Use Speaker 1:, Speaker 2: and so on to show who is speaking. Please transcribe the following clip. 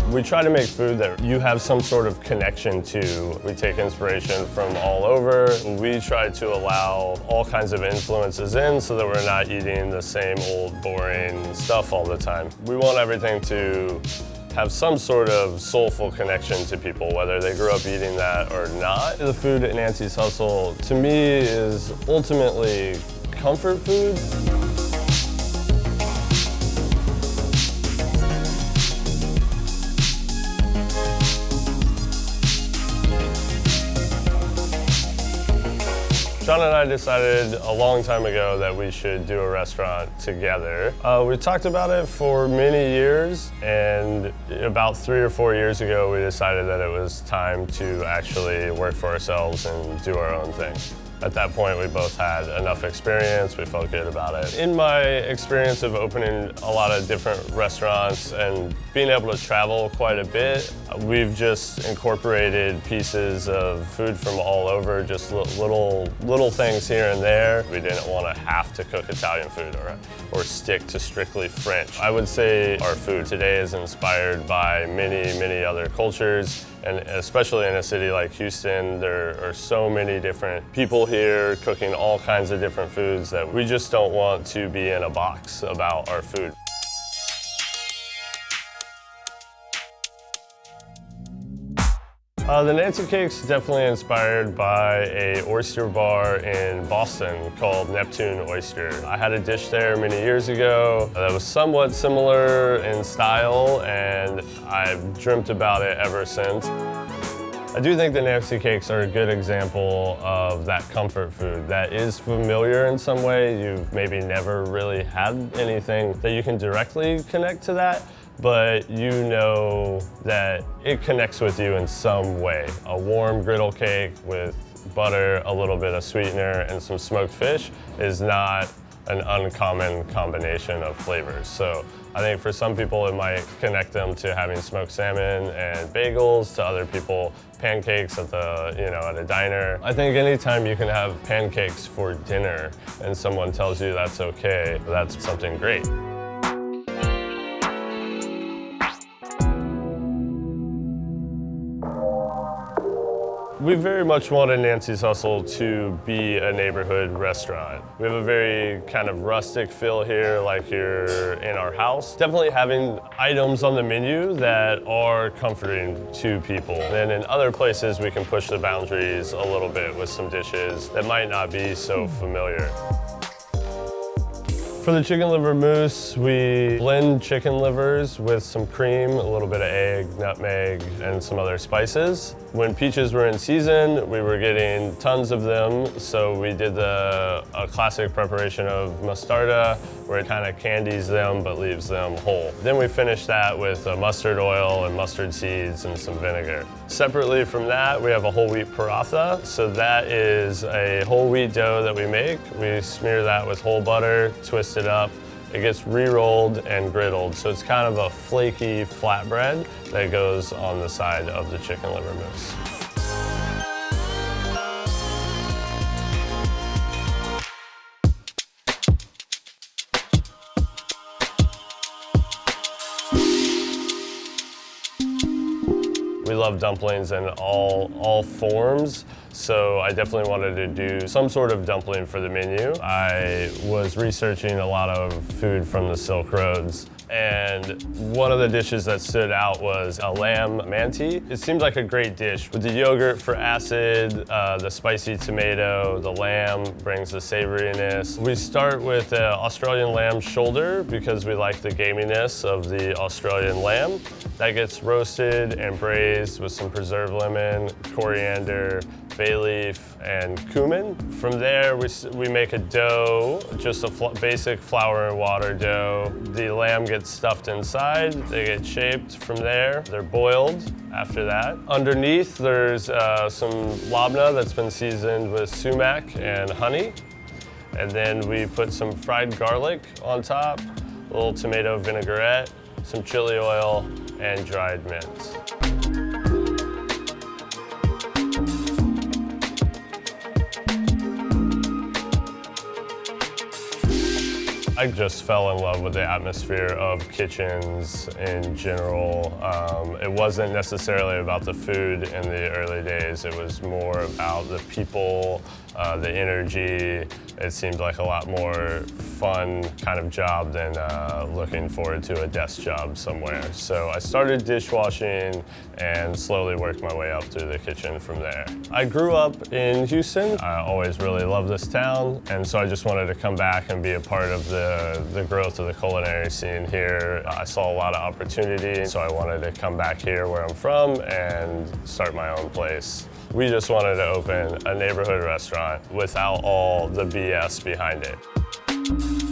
Speaker 1: We try to make food that you have some sort of connection to. We take inspiration from all over. We try to allow all kinds of influences in so that we're not eating the same old boring stuff all the time. We want everything to have some sort of soulful connection to people, whether they grew up eating that or not. The food at Nancy's Hustle, to me, is ultimately comfort food. John and I decided a long time ago that we should do a restaurant together. We talked about it for many years, and about 3 or 4 years ago we decided that it was time to actually work for ourselves and do our own thing. At that point, we both had enough experience, we felt good about it. In my experience of opening a lot of different restaurants and being able to travel quite a bit, we've just incorporated pieces of food from all over, just little things here and there. We didn't want to have to cook Italian food or stick to strictly French. I would say our food today is inspired by many other cultures. And especially in a city like Houston, there are so many different people here cooking all kinds of different foods that we just don't want to be in a box about our food. The Nancy Cake's definitely inspired by an oyster bar in Boston called Neptune Oyster. I had a dish there many years ago that was somewhat similar in style, and I've dreamt about it ever since. I do think the Nancy Cakes are a good example of that comfort food that is familiar in some way. You've maybe never really had anything that you can directly connect to that, but you know that it connects with you in some way. A warm griddle cake with butter, a little bit of sweetener, and some smoked fish is not an uncommon combination of flavors. So I think for some people it might connect them to having smoked salmon and bagels, to other people pancakes at a diner. I think anytime you can have pancakes for dinner and someone tells you that's okay, that's something great. We very much wanted Nancy's Hustle to be a neighborhood restaurant. We have a very kind of rustic feel here, like you're in our house. Definitely having items on the menu that are comforting to people. Then in other places, we can push the boundaries a little bit with some dishes that might not be so familiar. For the chicken liver mousse, we blend chicken livers with some cream, a little bit of egg, nutmeg, and some other spices. When peaches were in season, we were getting tons of them, so we did a classic preparation of mostarda, where it kind of candies them but leaves them whole. Then we finished that with mustard oil and mustard seeds and some vinegar. Separately from that, we have a whole wheat paratha. So that is a whole wheat dough that we make. We smear that with whole butter, twist it up. It gets re-rolled and griddled, so it's kind of a flaky flatbread that goes on the side of the chicken liver mousse. We love dumplings in all forms, so I definitely wanted to do some sort of dumpling for the menu. I was researching a lot of food from the Silk Roads, and one of the dishes that stood out was a lamb Mante. It seems like a great dish with the yogurt for acid, the spicy tomato, the lamb brings the savoriness. We start with the Australian lamb shoulder because we like the gaminess of the Australian lamb. That gets roasted and braised with some preserved lemon, coriander, bay leaf, and cumin. From there, we make a dough, just a basic flour and water dough. The lamb gets stuffed inside. They get shaped from there. They're boiled after that. Underneath, there's some labna that's been seasoned with sumac and honey. And then we put some fried garlic on top, a little tomato vinaigrette, some chili oil, and dried mint. I just fell in love with the atmosphere of kitchens in general. It wasn't necessarily about the food in the early days. It was more about the people, the energy. It seemed like a lot more fun kind of job than looking forward to a desk job somewhere. So I started dishwashing and slowly worked my way up through the kitchen from there. I grew up in Houston. I always really loved this town, and so I just wanted to come back and be a part of the growth of the culinary scene here. I saw a lot of opportunity, so I wanted to come back here where I'm from and start my own place. We just wanted to open a neighborhood restaurant without all the BS behind it.